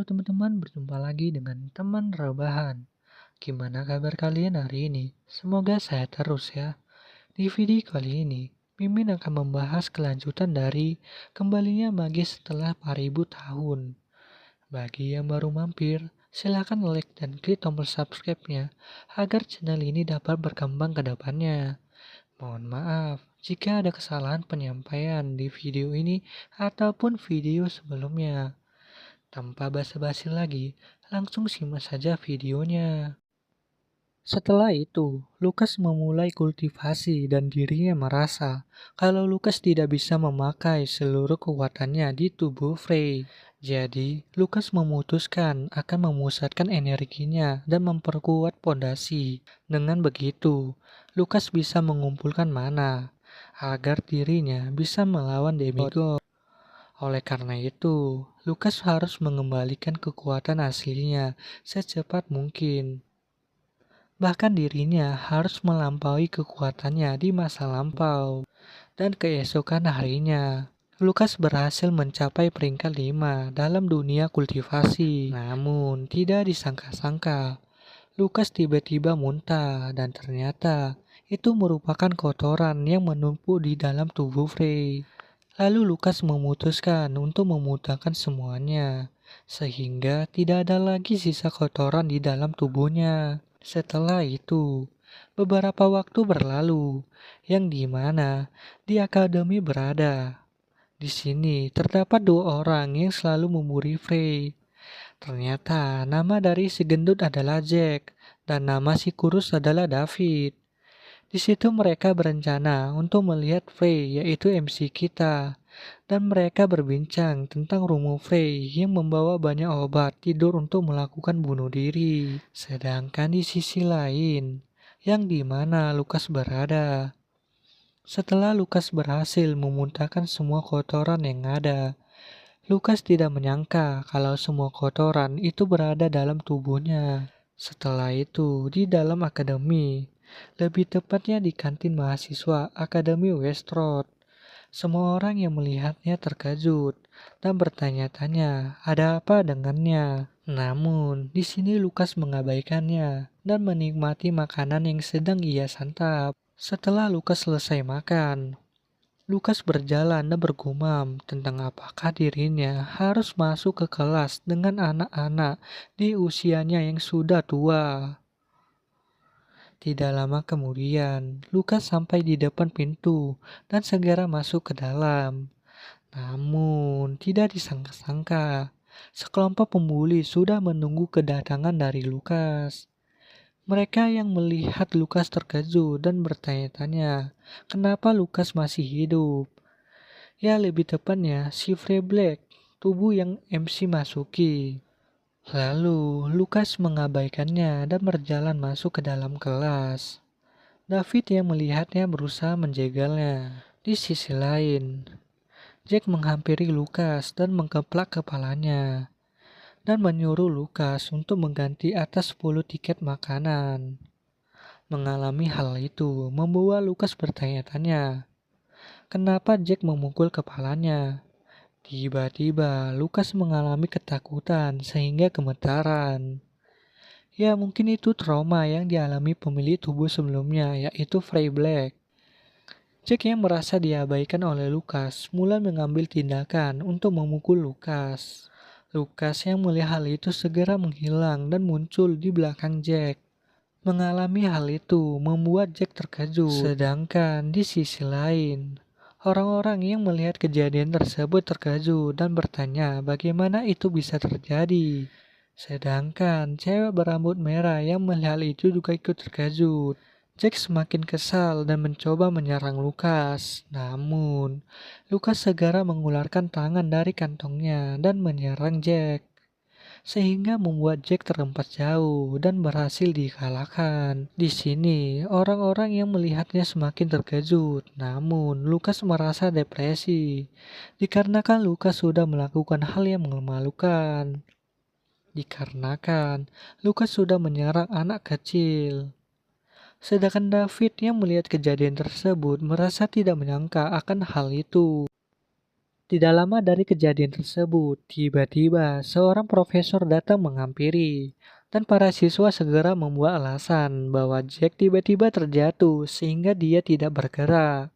teman-teman, berjumpa lagi dengan teman rebahan. Gimana kabar kalian hari ini? Semoga sehat terus ya. Di video kali ini, Mimin akan membahas kelanjutan dari kembalinya Magi setelah 4000 tahun. Bagi yang baru mampir, silakan like dan klik tombol subscribe-nya agar channel ini dapat berkembang ke depannya. Mohon maaf jika ada kesalahan penyampaian di video ini ataupun video sebelumnya. Tanpa basa-basi lagi, langsung simak saja videonya. Setelah itu, Lukas memulai kultivasi dan dirinya merasa kalau Lukas tidak bisa memakai seluruh kekuatannya di tubuh Frey. Jadi, Lukas memutuskan akan memusatkan energinya dan memperkuat pondasi. Dengan begitu, Lukas bisa mengumpulkan mana agar dirinya bisa melawan demigod. Oleh karena itu, Lukas harus mengembalikan kekuatan aslinya secepat mungkin. Bahkan dirinya harus melampaui kekuatannya di masa lampau. Dan keesokan harinya, Lukas berhasil mencapai peringkat 5 dalam dunia kultivasi. Namun, tidak disangka-sangka, Lukas tiba-tiba muntah dan ternyata itu merupakan kotoran yang menumpuk di dalam tubuh Frey. Lalu Lukas memutuskan untuk memuntahkan semuanya, sehingga tidak ada lagi sisa kotoran di dalam tubuhnya. Setelah itu, beberapa waktu berlalu, yang dimana di akademi berada. Di sini terdapat dua orang yang selalu memburi Frey. Ternyata nama dari si gendut adalah Jack, dan nama si kurus adalah David. Di situ mereka berencana untuk melihat Frey, yaitu MC kita. Dan mereka berbincang tentang Rumo Frey yang membawa banyak obat tidur untuk melakukan bunuh diri. Sedangkan di sisi lain, yang dimana Lukas berada. Setelah Lukas berhasil memuntahkan semua kotoran yang ada, Lukas tidak menyangka kalau semua kotoran itu berada dalam tubuhnya. Setelah itu, di dalam akademi, lebih tepatnya di kantin mahasiswa Akademi Westroad, semua orang yang melihatnya terkejut dan bertanya-tanya ada apa dengannya. Namun, di sini Lukas mengabaikannya dan menikmati makanan yang sedang ia santap. Setelah Lukas selesai makan, Lukas berjalan dan bergumam tentang apakah dirinya harus masuk ke kelas dengan anak-anak di usianya yang sudah tua. Tidak lama kemudian, Lukas sampai di depan pintu dan segera masuk ke dalam. Namun, tidak disangka-sangka, sekelompok pembuli sudah menunggu kedatangan dari Lukas. Mereka yang melihat Lukas terkejut dan bertanya-tanya, kenapa Lukas masih hidup? Ya, lebih tepatnya, si Frey Black, tubuh yang MC masuki. Lalu, Lukas mengabaikannya dan berjalan masuk ke dalam kelas. David yang melihatnya berusaha menjegalnya. Di sisi lain, Jack menghampiri Lukas dan mengkeplak kepalanya dan menyuruh Lukas untuk mengganti atas 10 tiket makanan. Mengalami hal itu membuat Lukas bertanya-tanya, kenapa Jack memukul kepalanya? Tiba-tiba Lukas mengalami ketakutan sehingga gemetaran. Ya, mungkin itu trauma yang dialami pemilik tubuh sebelumnya, yaitu Frey Black. Jack yang merasa diabaikan oleh Lukas mulai mengambil tindakan untuk memukul Lukas. Lukas yang melihat hal itu segera menghilang dan muncul di belakang Jack. Mengalami hal itu membuat Jack terkejut. Sedangkan di sisi lain, orang-orang yang melihat kejadian tersebut terkejut dan bertanya bagaimana itu bisa terjadi. Sedangkan cewek berambut merah yang melihat itu juga ikut terkejut. Jack semakin kesal dan mencoba menyerang Lukas. Namun, Lukas segera mengeluarkan tangan dari kantongnya dan menyerang Jack, sehingga membuat Jack terlempar jauh dan berhasil dikalahkan. Di sini, orang-orang yang melihatnya semakin terkejut. Namun, Lukas merasa depresi, dikarenakan Lukas sudah melakukan hal yang memalukan. Dikarenakan Lukas sudah menyerang anak kecil. Sedangkan David yang melihat kejadian tersebut merasa tidak menyangka akan hal itu. Tidak lama dari kejadian tersebut, tiba-tiba seorang profesor datang menghampiri, dan para siswa segera membuat alasan bahwa Jack tiba-tiba terjatuh sehingga dia tidak bergerak.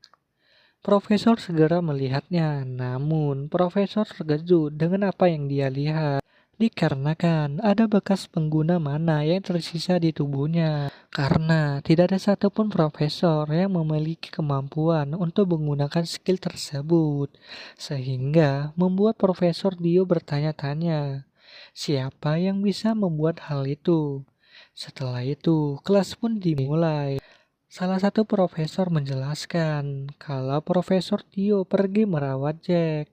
Profesor segera melihatnya, namun profesor terkejut dengan apa yang dia lihat. Dikarenakan ada bekas pengguna mana yang tersisa di tubuhnya. Karena tidak ada satupun profesor yang memiliki kemampuan untuk menggunakan skill tersebut. Sehingga membuat Profesor Dio bertanya-tanya, siapa yang bisa membuat hal itu? Setelah itu, kelas pun dimulai. Salah satu profesor menjelaskan kalau Profesor Dio pergi merawat Jack.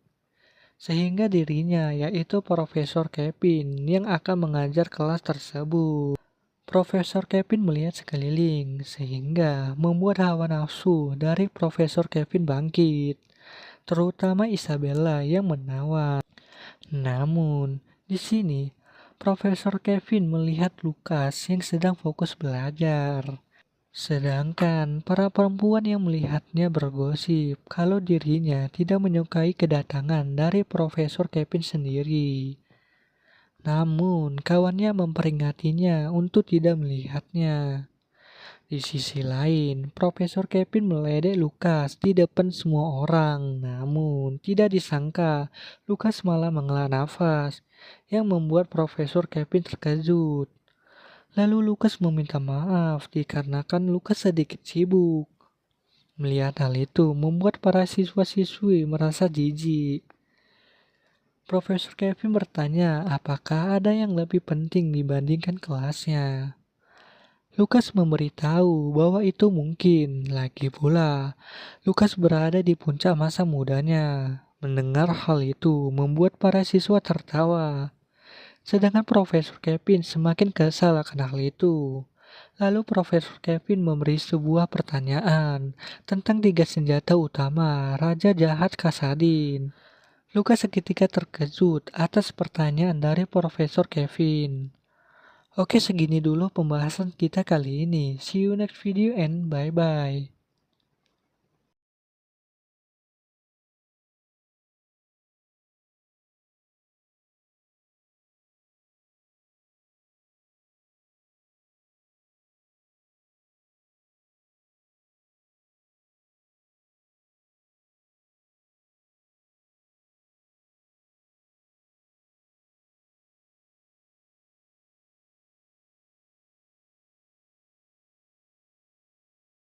Sehingga dirinya, yaitu Profesor Kevin, yang akan mengajar kelas tersebut. Profesor Kevin melihat sekeliling, sehingga membuat hawa nafsu dari Profesor Kevin bangkit, terutama Isabella yang menawan. Namun, di sini, Profesor Kevin melihat Lukas yang sedang fokus belajar. Sedangkan para perempuan yang melihatnya bergosip kalau dirinya tidak menyukai kedatangan dari Profesor Kevin sendiri. Namun, kawannya memperingatinya untuk tidak melihatnya. Di sisi lain, Profesor Kevin meledek Lukas di depan semua orang. Namun, tidak disangka, Lukas malah menghela nafas, yang membuat Profesor Kevin terkejut. Lalu Lukas meminta maaf dikarenakan Lukas sedikit sibuk. Melihat hal itu membuat para siswa-siswi merasa jijik. Profesor Kevin bertanya apakah ada yang lebih penting dibandingkan kelasnya. Lukas memberitahu bahwa itu mungkin. Lagi pula, Lukas berada di puncak masa mudanya. Mendengar hal itu membuat para siswa tertawa. Sedangkan Profesor Kevin semakin kesal akan hal itu. Lalu Profesor Kevin memberi sebuah pertanyaan tentang 3 senjata utama Raja Jahat Kasadin. Lukas seketika terkejut atas pertanyaan dari Profesor Kevin. Oke, segini dulu pembahasan kita kali ini. See you next video and bye-bye.